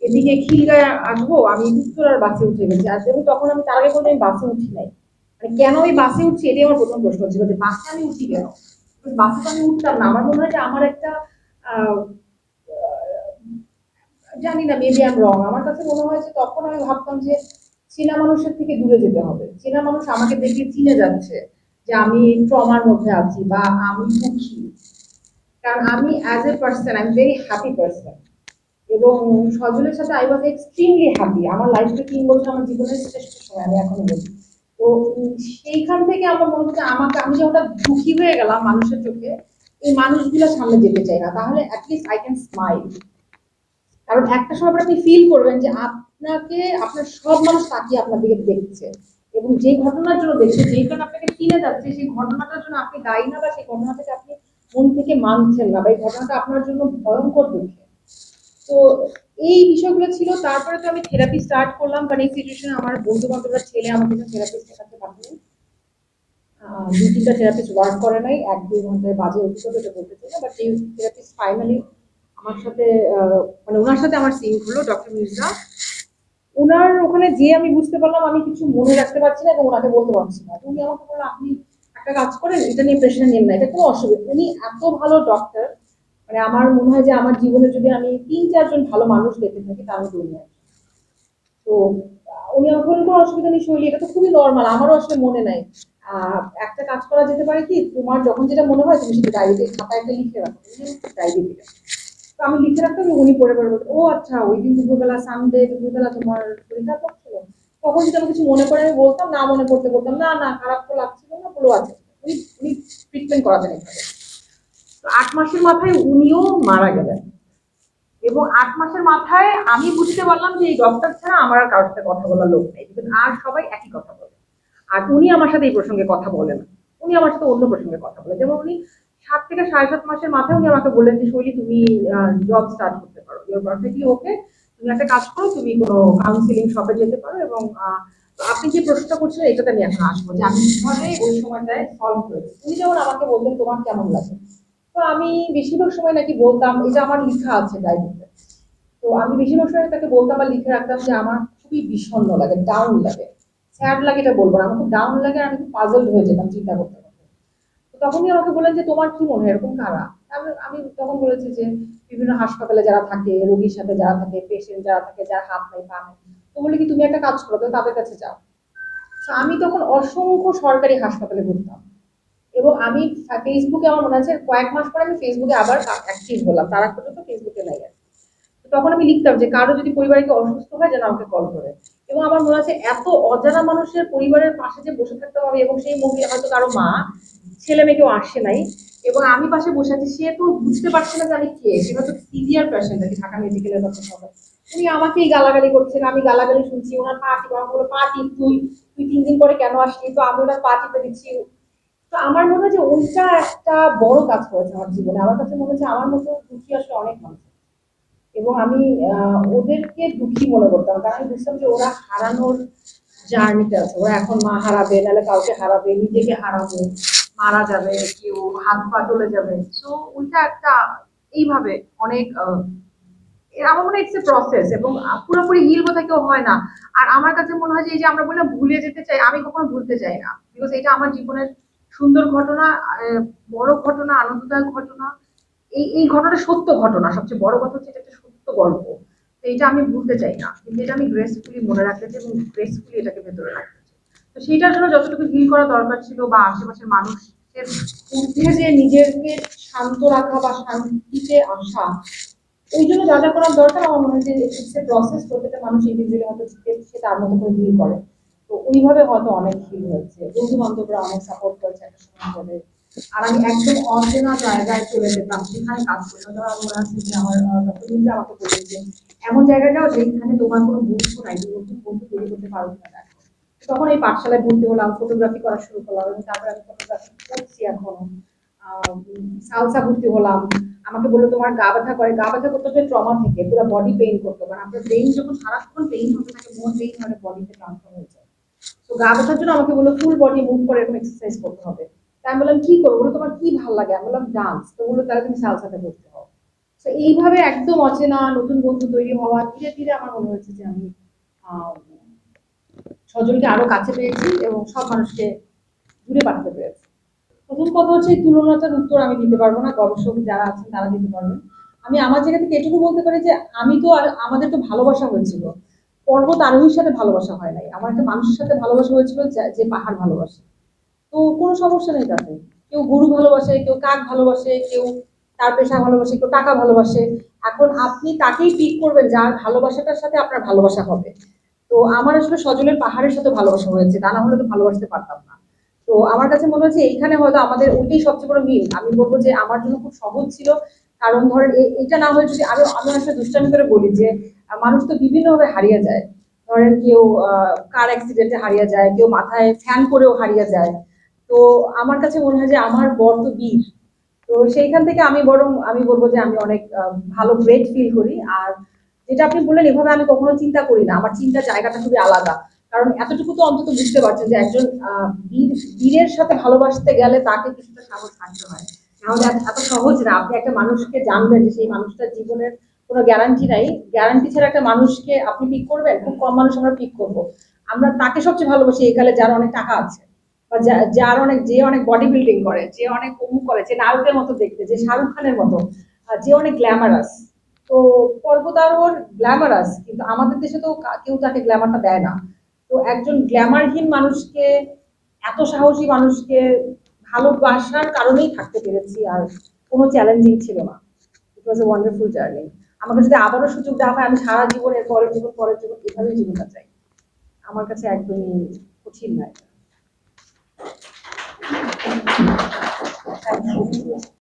এদিকে খিলগায় আসবো, আমি উত্তরার বাসে উঠে গেছি। আর এবং তখন আমি তার আগে কোনো আমি বাসে উঠি নাই, মানে কেন আমি বাসে উঠছি এটাই আমার প্রথম প্রশ্ন ছিল যে বাসে আমি উঠি কেন। বাসে তো আমি উঠতাম না, আমার মনে হয় যে আমার একটা আহ, জানি না, মেবি আই এম রং, আমার কাছে মনে হয় যে তখন আমি ভাবতাম যে চেনা মানুষের থেকে দূরে যেতে হবে, চেনা মানুষ আমাকে দেখে চিনে যাচ্ছে যে আমি ট্রমার মধ্যে আছি বা আমি দুঃখী। কারণ আমি as a person I am very happy person, এবং সজলের সাথে আই ওয়াজ এক্সট্রিমলি হ্যাপি। আমার লাইফে 3 বছর আমার জীবনের শ্রেষ্ঠ সময়, আমি এখনো বলি। তো সেইখান থেকে আমার মনে হচ্ছে আমাকে, আমি যে হঠাৎ দুঃখী হয়ে গেলাম মানুষের চোখে, এই মানুষগুলোর সামনে যেতে চাই না, তাহলে অ্যাটলিস্ট আই ক্যান স্মাইল। কারণ একটা সময় পরে আপনি ফিল করবেন যে আপনাকে আপনার সব মানুষ তাকিয়ে আপনার দিকে দেখছে, এবং যে ঘটনার জন্য দেখছে, যেই কারণে আপনাকে কিনে যাচ্ছে, সেই ঘটনাটার জন্য আপনি দায়ী না, বা সেই ঘটনাটাকে আপনি মন থেকে মানছেন না, বা এই ঘটনাটা আপনার জন্য ভয়ঙ্কর দুঃখের। তো এই বিষয়গুলো ছিল। তারপরে তো আমি থেরাপি স্টার্ট করলাম, কারণ এই সিচুয়েশনে আমার বন্ধু বান্ধবরা ছেলে আমাকে থেরাপিস্টের কাছে পাঠালেন। 2-3টা থেরাপিস্ট ওয়ার্ক করে নাই, 1-2 ঘন্টায় বাজে অভিজ্ঞতা, এটা বলতে চাই না, বাট এই থেরাপিস্ট ফাইনালি আমার সাথে মানে ওনার সাথে আমার সিং হলো, ডক্টর মির্জা। ওনার ওখানে যে আমি বুঝতে পারলাম আমি কিছু মনে রাখতে পারছি না এবং ওনাকে বলতে পারছি না। উনি আমাকে বললেন, আপনি একটা কাজ করেন, এটা নিয়ে প্রেশার নেন না, এটা কোনো অসুবিধা। উনি এত ভালো ডক্টর, মানে আমার মনে হয় যে আমার জীবনে যদি আমি 3-4 জন ভালো মানুষ দেখে থাকি তার মধ্যে উনি একজন। তো উনি আমাকে বললেন, কোনো অসুবিধা নেই শৈলী, এটা তো খুবই নর্মাল, আমারও আসলে মনে নাই। একটা কাজ করা যেতে পারে কি, তোমার যখন যেটা মনে হয় তুমি সেটা ডায়েরিতে খাতায় একটা লিখে রাখো। ডায়েরি দিলে তো আমি লিখে রাখতাম, উনি পড়ে পড়ে বলতেন, ও আচ্ছা ওই দিন দুপুরবেলা, সানডে দুপুরবেলা তোমার শরীর খারাপ লাগছিল। তখন যদি আমি কিছু মনে করে আমি বলতাম, না মনে করতে বলতাম, না না খারাপ তো লাগছিল না, বলো আছে। উনি উনি ট্রিটমেন্ট করাতেন এখানে। তো 8 মাসের মাথায় উনিও মারা গেলেন, এবং 8 মাসের মাথায় আমি বুঝতে পারলাম যে এই ডক্টর ছাড়া আমার আর কারোর সাথে কথা বলার লোক নেই, আর সবাই একই কথা বলে। আর উনি আমার সাথে এই প্রসঙ্গে কথা বলেন, উনি আমার সাথে অন্য প্রসঙ্গে কথা বলে। যেমন উনি 7 থেকে 7.5 মাসের মাথায় উনি আমাকে বললেন যে শৈলী তুমি জব স্টার্ট করতে পারো, ইউর পারফেক্টলি ওকে, তুমি একটা কাজ করো, তুমি কোনো কাউন্সিলিং শপে যেতে পারো। এবং আপনি যে প্রশ্নটা করছিলেন এটাতে আমি এখন আসবো, যে আমি কিভাবে ওই সময়টায় সলভ করেছি। উনি যেমন আমাকে বলতেন তোমার কেমন লাগে, তো আমি বেশিরভাগ সময় নাকি বলতাম, এটা আমার লেখা আছে ডায়েরিতে, তো আমি বেশিরভাগ সময় তাকে বলতাম বা লিখে রাখতাম যে আমার খুবই বিষণ্ণ লাগে, ডাউন লাগে। স্যাড লাগে এটা বলবো না, আমার খুব ডাউন লাগে, আর আমি খুব পাজলড হয়ে যেতাম চিন্তা করতে করতে। তো তখনই আমাকে বলেন যে তোমার কি মনে হয় এরকম কারা। আমি আমি তখন বলেছি যে বিভিন্ন হাসপাতালে যারা থাকে, রোগীর সাথে যারা থাকে, পেশেন্ট যারা থাকে, যারা হাত নাই পা নাই, তো বলে কি তুমি একটা কাজ করো, তো তাদের কাছে যাও। তো আমি তখন অসংখ্য সরকারি হাসপাতালে ঘুরতাম, এবং আমি ফেসবুকে, আমার মনে আছে কয়েক মাস পরে আমি ফেসবুকে আবার অ্যাক্টিভ হলাম, তার আগ পর্যন্ত ফেসবুকে নাই আর। তখন আমি লিখতাম যে কারো যদি পরিবারে কেউ অসুস্থ হয় যেন আমাকে কল করে। এবং আমার মনে আছে এত অজানা মানুষের পরিবারের পাশে যে বসে থাকতাম আমি, এবং সেই মহিলা হয়তো কারো মা, ছেলে মেয়ে কেউ আসে নাই, এবং আমি পাশে বসে আছি, সে তো বুঝতে পারছে না যে আমি কে, সে হয়তো সিভিয়ার পেশেন্ট আর কি, ঢাকা মেডিকেলের কথা সবাই। উনি আমাকেই গালাগালি করছেন, আমি গালাগালি শুনছি, ওনার পা টিপা, বলো পা টিপ, তুই তুই 3 দিন পরে কেন আসলি, তো আমি ওনার পা টিপে দিচ্ছি। তো আমার মনে হয় যে ওইটা একটা বড় কাজ করেছে আমার জীবনে। আমার কাছে মনে হচ্ছে আমার মতো দুঃখী আসলে অনেক মানুষ, এবং আমি ওদেরকে দুঃখী মনে করতাম, কারণ আমি বুঝতাম যে ওরা হারানোর জার্নিতে আছে, ওরা এখন মা হারাবে, নাহলে কাউকে হারাবে, নিজেকে হারাবে, মারা যাবে, কেউ হাত পা চলে যাবে। তো ওইটা একটা এইভাবে অনেক আমার মনে হয় ইটস এ প্রসেস, এবং পুরোপুরি হিল বোধহয় কেউ হয় না। আর আমার কাছে মনে হয় যে এই যে আমরা বললাম ভুলে যেতে চাই, আমি কখনো ভুলতে চাই না, বিকজ এটা আমার জীবনের সুন্দর ঘটনা, বড় ঘটনা, আনন্দদায়ক ঘটনা। এই ঘটনাটা সত্য ঘটনা, সবচেয়ে বড় কথা হচ্ছে এটা একটা সত্য গল্প। তো এটা আমি ভুলতে চাই না, কিন্তু এটা আমি গ্রেসফুলি মনে রাখতে চাই, এবং গ্রেসফুলি এটাকে ভেতরে রাখতে চাই। তো সেইটার জন্য যতটুকু হিল করা দরকার ছিল, বা আশেপাশের মানুষের মধ্যে যে নিজেকে শান্ত রাখা বা শান্তিতে আসা, ওই জন্য যা যা করার দরকার আমার মনে হয় যে ইটস এ প্রসেস, প্রত্যেকটা মানুষ ইন্ডিভিজুয়ালি হয়তো সে তার মতো করে হিল করে। তো ওইভাবে হয়তো অনেক হিল হয়েছে, বন্ধু বান্ধবরা অনেক সাপোর্ট করেছে একটা সময় ধরে। আর আমি একদম অচেনা জায়গায় চলে যেতাম, সেখানে কাজ করতাম। ধরো আমার মনে আছে যে আমার ডক্টর মির্জা আমাকে বললেন যে এমন জায়গায় যাও যেখানে তোমার কোনো বন্ধু নাই, তুমি নতুন বন্ধু তৈরি করতে পারো না। দেখো, তখন এই পাঠশালায় ভর্তি হলাম, ফটোগ্রাফি করা শুরু করলাম, এবং তারপরে আমি ফটোগ্রাফি করছি এখনো। সালসা ভর্তি হলাম, আমাকে বললো তোমার গা ব্যথা করে, গা ব্যথা করতে হচ্ছে ট্রমা থেকে, পুরো বডি পেইন করতে, কারণ আপনার ব্রেইন যখন সারাক্ষণ পেইন হতে থাকে, মোর পেইন হলে বডিতে ট্রান্সফার হয়ে যায়। তো গা ব্যথার জন্য আমাকে বললো ফুল বডি মুভ করে এরকম এক্সারসাইজ করতে হবে। তাই আমি বললাম কি করবো, বলো তোমার কি ভালো লাগে, আমি বললাম ডান্স। তো বললো তাহলে তুমি সালসাতে ভর্তি হও। তো এইভাবে একদম অচেনা নতুন বন্ধু তৈরি হওয়া, ধীরে ধীরে আমার মনে হয়েছে যে আমি সজলকে আরো কাছে পেয়েছি, এবং সব মানুষকে দূরে পাঠাতে পেরেছি। প্রথম কথা হচ্ছে এই তুলনাটার উত্তর আমি দিতে পারবো না, গবেষক যারা আছেন তারা দিতে পারবেন। আমি আমার জায়গা থেকে এটুকু বলতে পারি যে আমি তো, আমাদের তো ভালোবাসা হয়েছিল, পর্বত আরোহীর সাথে ভালোবাসা হয় নাই, আমার একটা মানুষের সাথে ভালোবাসা হয়েছিল যে পাহাড় ভালোবাসে। তো কোনো সমস্যা নেই তাতে। কেউ গরু ভালোবাসে, কেউ কাক ভালোবাসে, কেউ তার পেশা ভালোবাসে, কেউ টাকা ভালোবাসে। এখন আপনি তাকেই পিক করবেন যার ভালোবাসাটার সাথে আপনার ভালোবাসা হবে। তো আমার আসলে সজলের পাহাড়ের সাথে ভালোবাসা হয়েছে, তা না হলে তো ভালোবাসতে পারতাম না। তো আমার কাছে মনে হচ্ছে এইখানে হয়তো আমাদের ওইটাই সবচেয়ে বড় মিল। আমি বলবো যে আমার জন্য খুব সহজ ছিল, কারণ ধরেন এটা না হয়ে যদি আমি আমি আসলে দুষ্টামি করে বলি যে মানুষ তো বিভিন্ন ভাবে হারিয়ে যায়। ধরেন কেউ কার অ্যাক্সিডেন্টে হারিয়ে যায়, কেউ মাথায় ফ্যান করেও হারিয়ে যায়। তো আমার কাছে মনে হয় যে আমার বর তো বীর। তো সেইখান থেকে আমি বলবো যে আমি অনেক ভালো গ্রেট ফিল করি। আর যেটা আপনি বললেন এভাবে আমি কখনো চিন্তা করি না, আমার চিন্তা জায়গাটা খুবই আলাদা। কারণ এতটুকু তো অন্তত বুঝতে পারছেন যে একজন বীরের সাথে ভালোবাসতে গেলে তাকে কিছুটা সাহস থাকতে হয়, নাহলে এত সহজ না। আপনি একটা মানুষকে জানবেন যে সেই মানুষটার জীবনের কোনো গ্যারান্টি নাই, গ্যারান্টি ছাড়া একটা মানুষকে আপনি পিক করবেন, খুব কম মানুষ আমরা পিক করবো। আমরা তাকে সবচেয়ে ভালোবাসি এই কালে যার অনেক টাকা আছে, বা যে অনেক বডি বিল্ডিং করে, যে অনেক অমুক করে, যে নায়কের মতো দেখতে, যে শাহরুখ খানের মতো, যে অনেক গ্ল্যামারাস। তো পর্বতারোহণ গ্ল্যামারাস, কিন্তু আমাদের দেশে তো কেউ তাকে গ্ল্যামারটা দেয় না। তো একজন গ্ল্যামারহীন মানুষকে, এত সাহসী মানুষকে ভালোবাসার কারণেই থাকতে পেরেছি, আর কোনো চ্যালেঞ্জিং ছিল না। ইট ওয়াজ এ ওয়ান্ডারফুল জার্নি। আমাকে যদি আবারও সুযোগ দেওয়া হয় আমি সারা জীবন, এর পরের জীবন এভাবেই জীবনটা চাই। আমার কাছে একদমই কঠিন নয়।